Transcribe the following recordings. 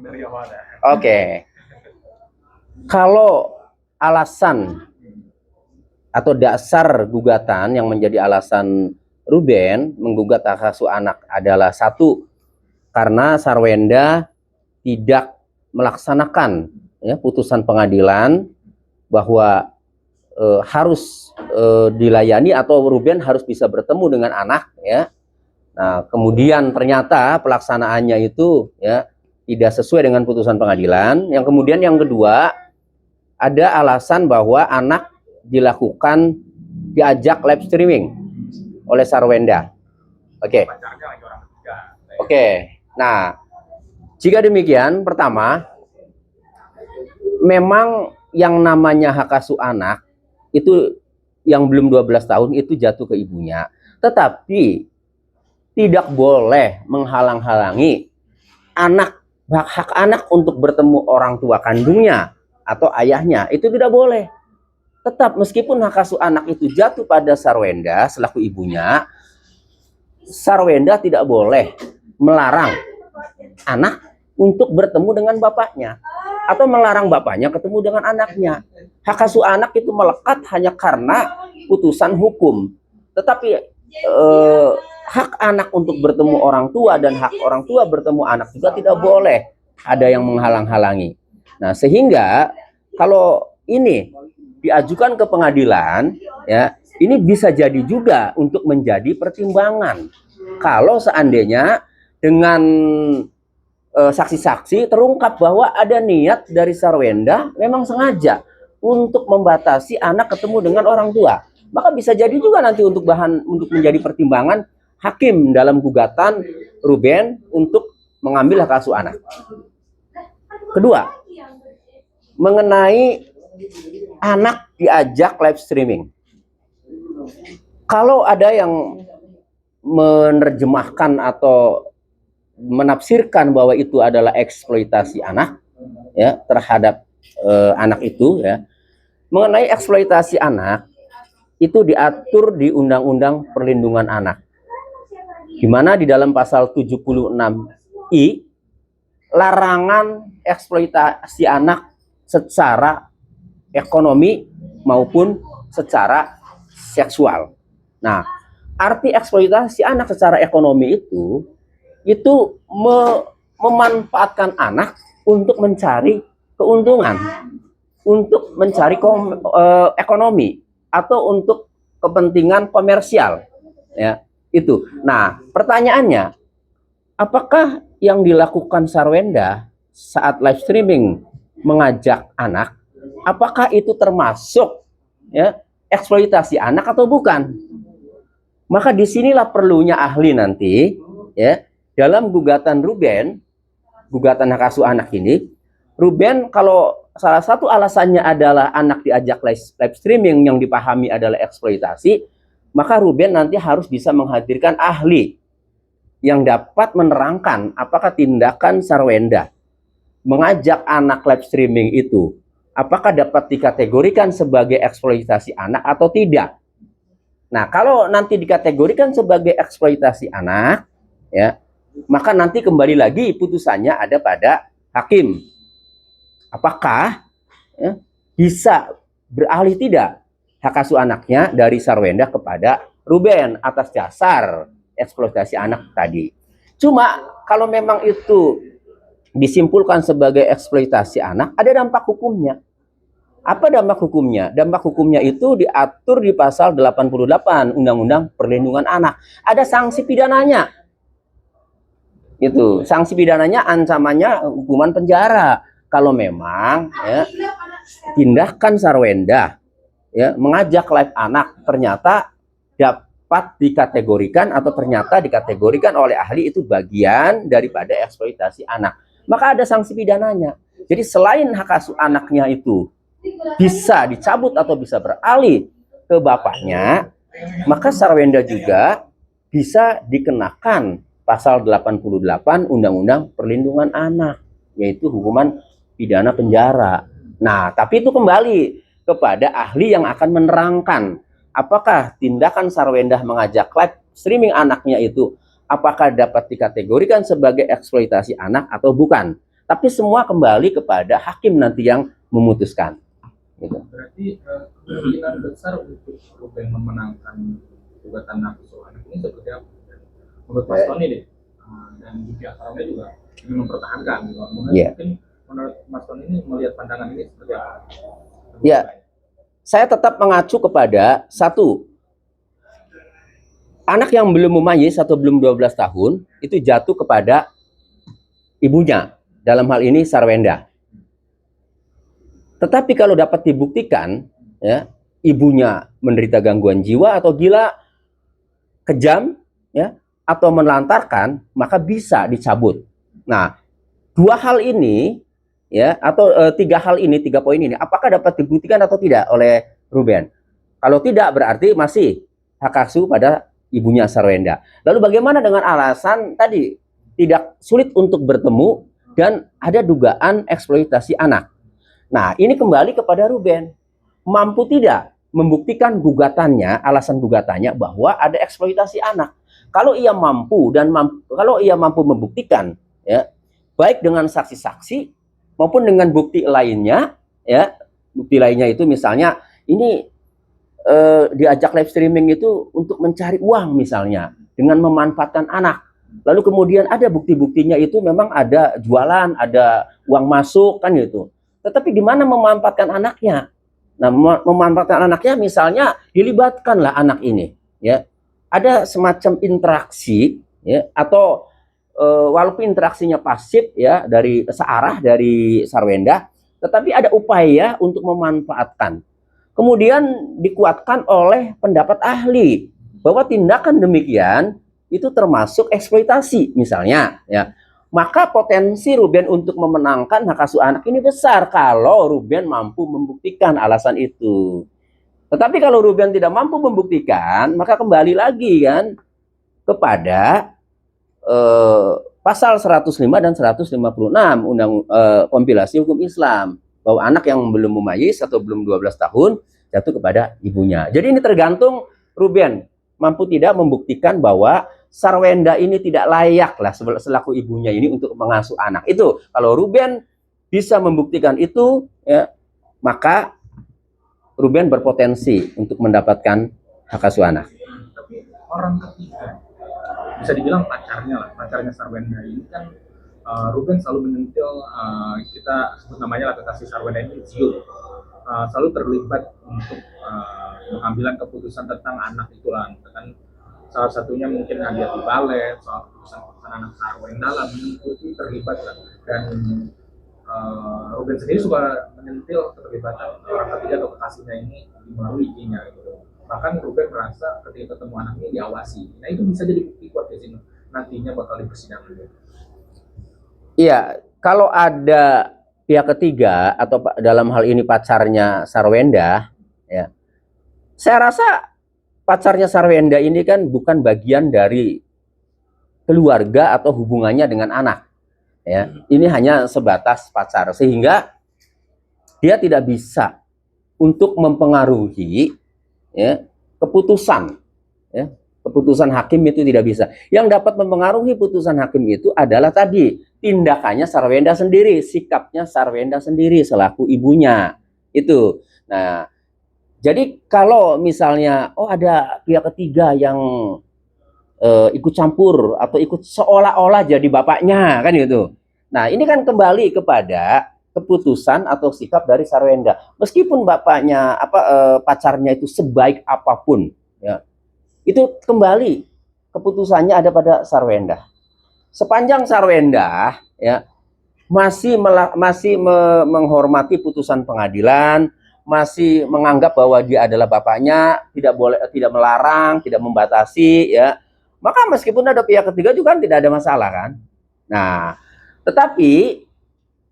dari awalnya. Oke. Kalau alasan atau dasar gugatan yang menjadi alasan Ruben menggugat hak asuh anak adalah satu, karena Sarwenda tidak melaksanakan putusan pengadilan bahwa harus dilayani atau Ruben harus bisa bertemu dengan anak ya. Nah, kemudian ternyata pelaksanaannya itu ya tidak sesuai dengan putusan pengadilan. Yang kemudian yang kedua, ada alasan bahwa anak diajak live streaming oleh Sarwenda. Oke. Oke. Nah, jika demikian, pertama, memang yang namanya hak asuh anak itu yang belum 12 tahun itu jatuh ke ibunya. Tetapi tidak boleh menghalang-halangi hak anak untuk bertemu orang tua kandungnya atau ayahnya. Itu tidak boleh. Tetap meskipun hak asuh anak itu jatuh pada Sarwenda selaku ibunya, Sarwenda tidak boleh melarang anak untuk bertemu dengan bapaknya atau melarang bapaknya ketemu dengan anaknya. Hak asuh anak itu melekat hanya karena putusan hukum. Tetapi hak anak untuk bertemu orang tua dan hak orang tua bertemu anak juga tidak boleh ada yang menghalang-halangi. Nah, sehingga kalau ini diajukan ke pengadilan, ya, ini bisa jadi juga untuk menjadi pertimbangan. Kalau seandainya dengan saksi-saksi terungkap bahwa ada niat dari Sarwenda memang sengaja untuk membatasi anak ketemu dengan orang tua, maka bisa jadi juga nanti untuk menjadi pertimbangan hakim dalam gugatan Ruben untuk mengambil hak asuh anak. Kedua, mengenai anak diajak live streaming. Kalau ada yang menerjemahkan atau menafsirkan bahwa itu adalah eksploitasi anak ya terhadap anak itu ya. Mengenai eksploitasi anak itu diatur di Undang-Undang Perlindungan Anak. Di mana di dalam pasal 76I larangan eksploitasi anak secara ekonomi maupun secara seksual. Nah, arti eksploitasi anak secara ekonomi itu memanfaatkan anak untuk mencari keuntungan, untuk mencari ekonomi atau untuk kepentingan komersial, ya itu. Nah, pertanyaannya, apakah yang dilakukan Sarwenda saat live streaming mengajak anak, apakah itu termasuk ya eksploitasi anak atau bukan? Maka disinilah perlunya ahli nanti ya dalam gugatan Ruben, gugatan hak asuh anak ini. Ruben kalau salah satu alasannya adalah anak diajak live streaming yang dipahami adalah eksploitasi, maka Ruben nanti harus bisa menghadirkan ahli yang dapat menerangkan apakah tindakan Sarwenda mengajak anak live streaming itu apakah dapat dikategorikan sebagai eksploitasi anak atau tidak. Nah, kalau nanti dikategorikan sebagai eksploitasi anak, ya, maka nanti kembali lagi putusannya ada pada hakim. Apakah ya, bisa beralih tidak hak asuh anaknya dari Sarwenda kepada Ruben atas dasar eksploitasi anak tadi. Cuma kalau memang itu disimpulkan sebagai eksploitasi anak, ada dampak hukumnya. Apa dampak hukumnya? Dampak hukumnya itu diatur di pasal 88 Undang-Undang Perlindungan Anak. Ada sanksi pidananya. Itu, sanksi pidananya ancamannya hukuman penjara. Kalau memang ya, tindakan Sarwenda ya mengajak live anak ternyata dapat dikategorikan atau ternyata dikategorikan oleh ahli itu bagian daripada eksploitasi anak. Maka ada sanksi pidananya. Jadi selain hak asuh anaknya itu bisa dicabut atau bisa beralih ke bapaknya, maka Sarwenda juga bisa dikenakan pasal 88 Undang-Undang Perlindungan Anak, yaitu hukuman pidana penjara. Nah, tapi itu kembali kepada ahli yang akan menerangkan apakah tindakan Sarwenda mengajak live streaming anaknya itu apakah dapat dikategorikan sebagai eksploitasi anak atau bukan. Tapi semua kembali kepada hakim nanti yang memutuskan. Gitu. Berarti kemungkinan besar untuk Ruben memenangkan gugatan nafsu anak ini seperti apa? Menurut Mas Tony deh, dan juga orangnya juga ingin mempertahankan. Mungkin menurut Mas Tony ini melihat pandangan ini seperti apa? Ya, saya tetap mengacu kepada satu, anak yang belum mumayyiz atau belum 12 tahun itu jatuh kepada ibunya, dalam hal ini Sarwenda. Tetapi kalau dapat dibuktikan, ya, ibunya menderita gangguan jiwa atau gila, kejam, ya, atau menelantarkan, maka bisa dicabut. Nah, dua hal ini, ya, atau tiga hal ini, 3 poin ini, apakah dapat dibuktikan atau tidak oleh Ruben? Kalau tidak, berarti masih hak asuh pada ibunya Sarwenda. Lalu bagaimana dengan alasan tadi tidak sulit untuk bertemu dan ada dugaan eksploitasi anak? Nah, ini kembali kepada Ruben. Mampu tidak membuktikan gugatannya, alasan gugatannya bahwa ada eksploitasi anak. Kalau ia mampu kalau ia mampu membuktikan, ya, baik dengan saksi-saksi maupun dengan bukti lainnya, ya, bukti lainnya itu misalnya ini diajak live streaming itu untuk mencari uang misalnya dengan memanfaatkan anak. Lalu kemudian ada bukti-buktinya itu memang ada jualan, ada uang masuk kan gitu. Tetapi di mana memanfaatkan anaknya? Nah, memanfaatkan anaknya misalnya dilibatkanlah anak ini, ya. Ada semacam interaksi, ya, atau walaupun interaksinya pasif, ya, dari searah dari Sarwenda, tetapi ada upaya untuk memanfaatkan. Kemudian dikuatkan oleh pendapat ahli bahwa tindakan demikian itu termasuk eksploitasi misalnya, ya. Maka potensi Ruben untuk memenangkan hak asuh anak ini besar kalau Ruben mampu membuktikan alasan itu. Tetapi kalau Ruben tidak mampu membuktikan, maka kembali lagi kan kepada pasal 105 dan 156 Undang Kompilasi Hukum Islam, bahwa anak yang belum mumayyiz atau belum 12 tahun jatuh kepada ibunya. Jadi ini tergantung Ruben mampu tidak membuktikan bahwa Sarwenda ini tidak layak lah selaku ibunya ini untuk mengasuh anak. Itu kalau Ruben bisa membuktikan itu, ya, maka Ruben berpotensi untuk mendapatkan hak asuh anak. Tapi orang ketiga, bisa dibilang pacarnya Sarwenda ini kan, Ruben selalu menyentil, kita sebut namanya lah kekasih Sarwenda ini Zul, selalu terlibat untuk pengambilan keputusan tentang anak itu lah, kan salah satunya mungkin hadiah di balet, soal keputusan anak Sarwenda lah, mengikuti terlibat lah. Dan Ruben sendiri suka menyentil keterlibatan orang ketiga atau kekasihnya ini melalui IG-nya gitu. Bahkan Ruben merasa ketika ketemu anak ini diawasi. Nah, itu bisa jadi bukti kuat di sini nantinya bakal di persidangan. Iya, kalau ada pihak ketiga atau dalam hal ini pacarnya Sarwenda, ya, saya rasa pacarnya Sarwenda ini kan bukan bagian dari keluarga atau hubungannya dengan anak, ya. Ini hanya sebatas pacar, sehingga dia tidak bisa untuk mempengaruhi, ya, keputusan, ya, keputusan hakim itu tidak bisa. Yang dapat mempengaruhi putusan hakim itu adalah tadi tindakannya Sarwenda sendiri, sikapnya Sarwenda sendiri selaku ibunya itu. Nah, jadi kalau misalnya ada pihak ketiga yang ikut campur atau ikut seolah-olah jadi bapaknya kan gitu. Nah, ini kan kembali kepada keputusan atau sikap dari Sarwenda. Meskipun bapaknya pacarnya itu sebaik apapun, ya, itu kembali keputusannya ada pada Sarwenda. Sepanjang Sarwenda, ya, masih menghormati putusan pengadilan, masih menganggap bahwa dia adalah bapaknya, tidak melarang, tidak membatasi, ya, maka meskipun ada pihak ketiga juga tidak ada masalah kan. Nah, tetapi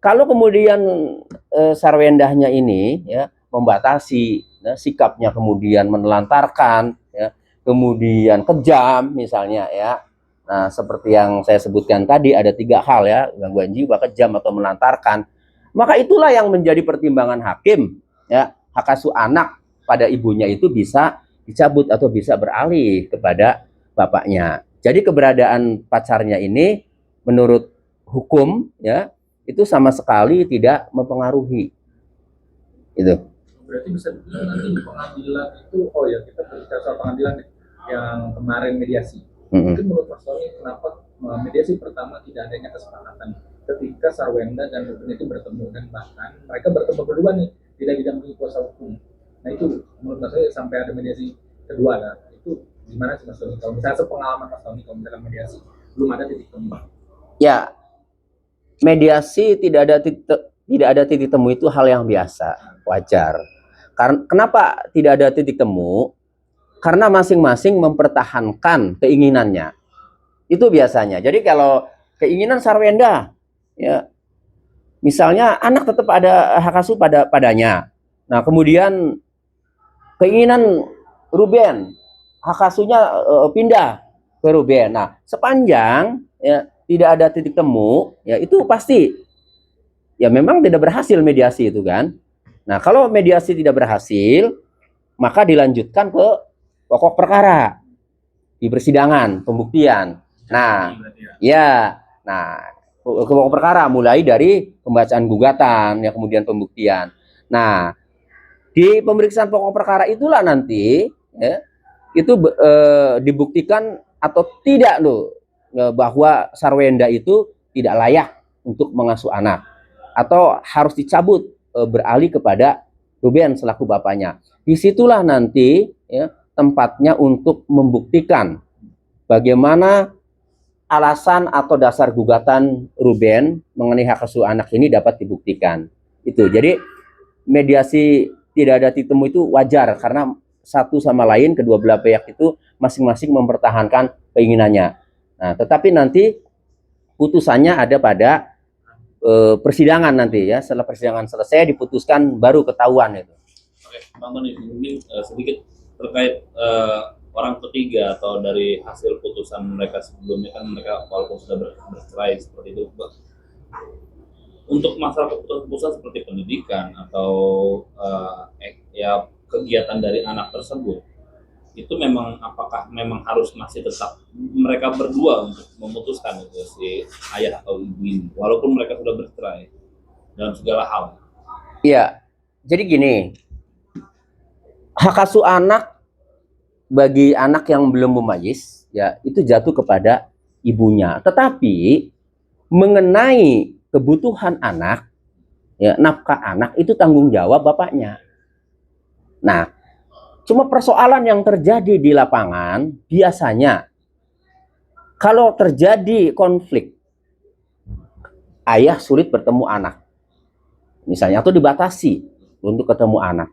kalau kemudian Sarwendahnya ini, ya, membatasi, ya, sikapnya kemudian menelantarkan, ya, kemudian kejam misalnya, ya. Nah, seperti yang saya sebutkan tadi ada 3 hal, ya, gangguan jiwa, kejam atau melantarkan. Maka itulah yang menjadi pertimbangan hakim, ya, hak asuh anak pada ibunya itu bisa dicabut atau bisa beralih kepada bapaknya. Jadi keberadaan pacarnya ini menurut hukum, ya, itu sama sekali tidak mempengaruhi. Itu. Berarti bisa dibilang nanti di pengadilan itu, oh ya kita berbicara soal pengadilan yang kemarin mediasi. Mungkin menurut Mas Tony, kenapa mediasi pertama tidak adanya kesepakatan ketika Sarwenda dan Ruben itu bertemu, dan bahkan mereka bertemu berdua nih, tidak didampingi kuasa hukum. Nah itu menurut Mas Tony sampai ada mediasi kedua lah, itu gimana sih Mas Tony? Kalau misalnya sepengalaman Mas Tony, kalau misalkan mediasi belum ada titik temu. Ya, mediasi tidak ada titik temu itu hal yang biasa, wajar. Karena kenapa tidak ada titik temu? Karena masing-masing mempertahankan keinginannya. Itu biasanya. Jadi kalau keinginan Sarwenda, ya, misalnya anak tetap ada hak asuh padanya. Nah, kemudian keinginan Ruben, hak asuhnya pindah ke Ruben. Nah, sepanjang ya tidak ada titik temu, ya itu pasti ya memang tidak berhasil mediasi itu kan. Nah, kalau mediasi tidak berhasil, maka dilanjutkan ke pokok perkara di persidangan, pembuktian. Nah, ya, nah ke pokok perkara mulai dari pembacaan gugatan, ya kemudian pembuktian. Nah, di pemeriksaan pokok perkara itulah nanti ya, itu dibuktikan atau tidak loh bahwa Sarwenda itu tidak layak untuk mengasuh anak atau harus dicabut beralih kepada Ruben selaku bapaknya. Disitulah nanti ya, tempatnya untuk membuktikan bagaimana alasan atau dasar gugatan Ruben mengenai hak asuh anak ini dapat dibuktikan. Itu. Jadi mediasi tidak ada titik temu itu wajar karena satu sama lain kedua belah pihak itu masing-masing mempertahankan keinginannya. Nah, tetapi nanti putusannya ada pada persidangan nanti ya. Setelah persidangan selesai diputuskan baru ketahuan itu. Oke, Bang Tony, mungkin sedikit terkait orang ketiga atau dari hasil putusan mereka sebelumnya, kan mereka walaupun sudah bercerai seperti itu, untuk masalah keputusan seperti pendidikan atau ya kegiatan dari anak tersebut, itu memang apakah memang harus masih tetap mereka berdua untuk memutuskan itu si ayah atau ibu ini walaupun mereka sudah bercerai dalam segala hal? Iya, jadi gini, hak asuh anak bagi anak yang belum mumayyiz ya itu jatuh kepada ibunya. Tetapi mengenai kebutuhan anak, ya nafkah anak itu tanggung jawab bapaknya. Nah, cuma persoalan yang terjadi di lapangan biasanya kalau terjadi konflik, ayah sulit bertemu anak, misalnya atau dibatasi untuk ketemu anak,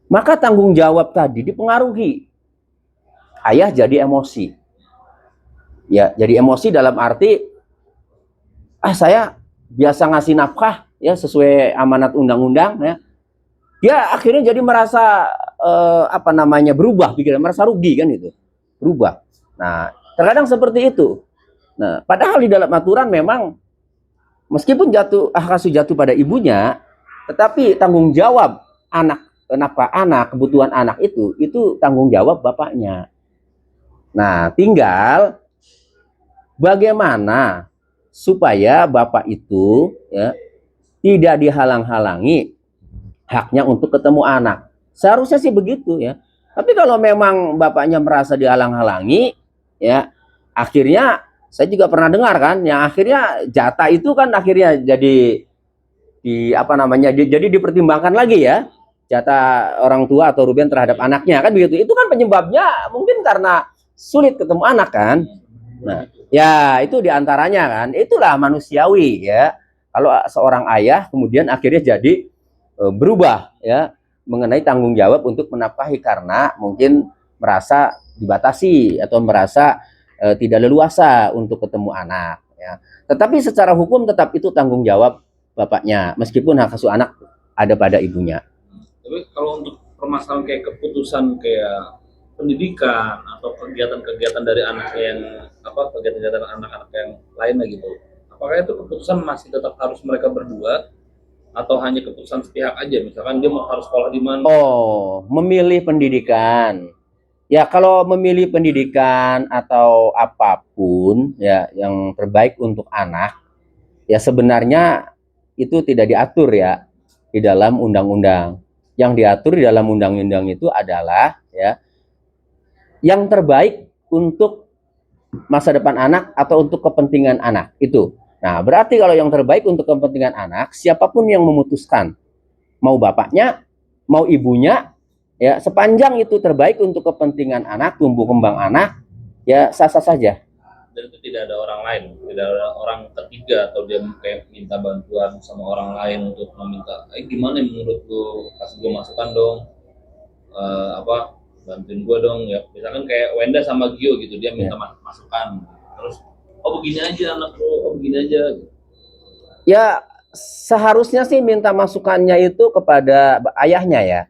maka tanggung jawab tadi dipengaruhi. Ayah jadi emosi. Ya, jadi emosi dalam arti saya biasa ngasih nafkah ya sesuai amanat undang-undang ya. Dia akhirnya jadi merasa berubah pikiran, merasa rugi kan itu. Berubah. Nah, terkadang seperti itu. Nah, padahal di dalam aturan memang meskipun hak asuh jatuh pada ibunya, tetapi tanggung jawab nafkah anak, kebutuhan anak itu tanggung jawab bapaknya. Nah, tinggal bagaimana supaya bapak itu ya tidak dihalang-halangi haknya untuk ketemu anak. Seharusnya sih begitu ya. Tapi kalau memang bapaknya merasa dihalang-halangi, ya akhirnya saya juga pernah dengar kan, yang akhirnya jatah itu kan akhirnya jadi jadi dipertimbangkan lagi ya, jatah orang tua atau Ruben terhadap anaknya kan begitu. Itu kan penyebabnya mungkin karena sulit ketemu anak kan. Nah, ya itu diantaranya kan. Itulah manusiawi ya. Kalau seorang ayah kemudian akhirnya jadi berubah ya mengenai tanggung jawab untuk menafkahi karena mungkin merasa dibatasi atau merasa tidak leluasa untuk ketemu anak ya. Tetapi secara hukum tetap itu tanggung jawab bapaknya meskipun hak asuh anak ada pada ibunya. Tapi kalau untuk permasalahan kayak keputusan kayak pendidikan atau kegiatan-kegiatan dari anak yang kegiatan anak-anak yang lainnya gitu, apakah itu keputusan masih tetap harus mereka berdua atau hanya keputusan sepihak aja, misalkan dia mau harus sekolah di mana? Oh, memilih pendidikan. Ya, kalau memilih pendidikan atau apapun ya yang terbaik untuk anak, ya sebenarnya itu tidak diatur ya di dalam undang-undang. Yang diatur di dalam undang-undang itu adalah ya yang terbaik untuk masa depan anak atau untuk kepentingan anak itu. Nah, berarti kalau yang terbaik untuk kepentingan anak, siapapun yang memutuskan, mau bapaknya, mau ibunya, ya sepanjang itu terbaik untuk kepentingan anak, tumbuh kembang anak, ya sah-sah saja. Dan itu tidak ada orang lain, tidak ada orang ketiga atau dia kayak minta bantuan sama orang lain untuk meminta, gimana menurut lu, kasih gue masukan dong, apa bantuin gue dong ya, misalkan kayak Wenda sama Gio gitu, dia minta masukan, terus oh begini aja anak lu, oh begini aja. Ya seharusnya sih minta masukannya itu kepada ayahnya ya,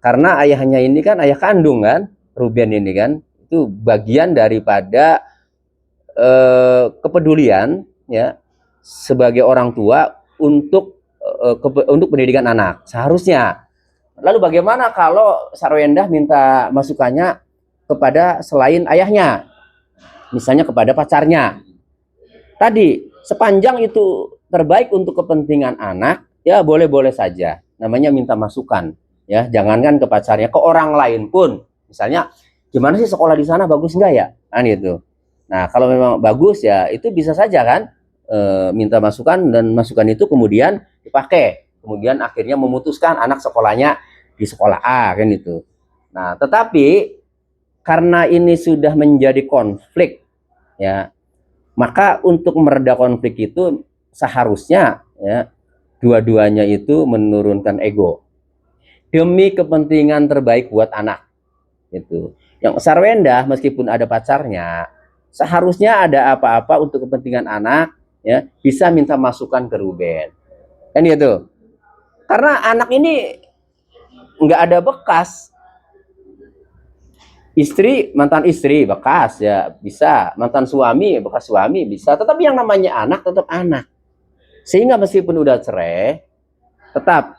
karena ayahnya ini kan ayah kandung kan, Ruben ini kan, itu bagian daripada kepedulian ya sebagai orang tua untuk untuk pendidikan anak seharusnya. Lalu bagaimana kalau Sarwendah minta masukannya kepada selain ayahnya, misalnya kepada pacarnya? Tadi sepanjang itu terbaik untuk kepentingan anak, ya boleh-boleh saja. Namanya minta masukan, ya jangankan ke pacarnya, ke orang lain pun. Misalnya, gimana sih sekolah di sana, bagus nggak ya? Kan itu. Nah kalau memang bagus ya itu bisa saja kan minta masukan, dan masukan itu kemudian dipakai. Kemudian akhirnya memutuskan anak sekolahnya di sekolah A kan itu. Nah, tetapi karena ini sudah menjadi konflik ya, maka untuk mereda konflik itu seharusnya ya dua-duanya itu menurunkan ego demi kepentingan terbaik buat anak itu. Yang Sarwendah meskipun ada pacarnya, seharusnya ada apa-apa untuk kepentingan anak ya bisa minta masukan ke Ruben. Kan gitu. Karena anak ini nggak ada bekas. Istri, mantan istri bekas ya bisa, mantan suami bekas suami bisa, tetapi yang namanya anak tetap anak. Sehingga meskipun udah cerai, tetap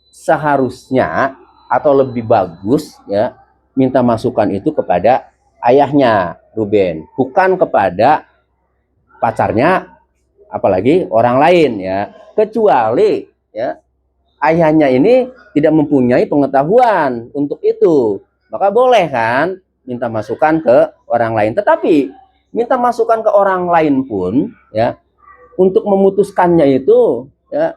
seharusnya atau lebih bagus ya minta masukan itu kepada ayahnya Ruben, bukan kepada pacarnya, apalagi orang lain ya, kecuali ya ayahnya ini tidak mempunyai pengetahuan untuk itu, maka boleh kan minta masukan ke orang lain. Tetapi minta masukan ke orang lain pun ya untuk memutuskannya itu ya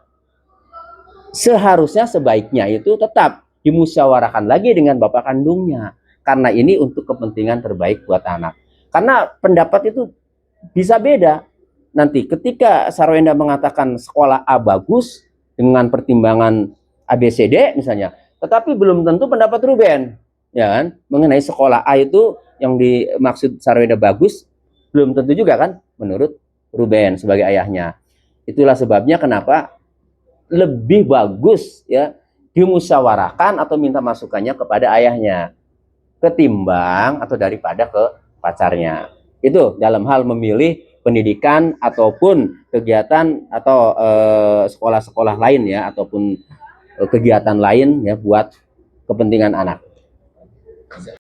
seharusnya sebaiknya itu tetap dimusyawarahkan lagi dengan bapak kandungnya, karena ini untuk kepentingan terbaik buat anak. Karena pendapat itu bisa beda. Nanti ketika Sarwenda mengatakan sekolah A bagus dengan pertimbangan ABCD misalnya, tetapi belum tentu pendapat Ruben, ya kan, mengenai sekolah A itu yang dimaksud Sarwenda bagus, belum tentu juga kan menurut Ruben sebagai ayahnya. Itulah sebabnya kenapa lebih bagus ya dimusyawarahkan atau minta masukannya kepada ayahnya ketimbang atau daripada ke pacarnya. Itu dalam hal memilih pendidikan ataupun kegiatan atau sekolah-sekolah lain ya, ataupun kegiatan lain ya buat kepentingan anak.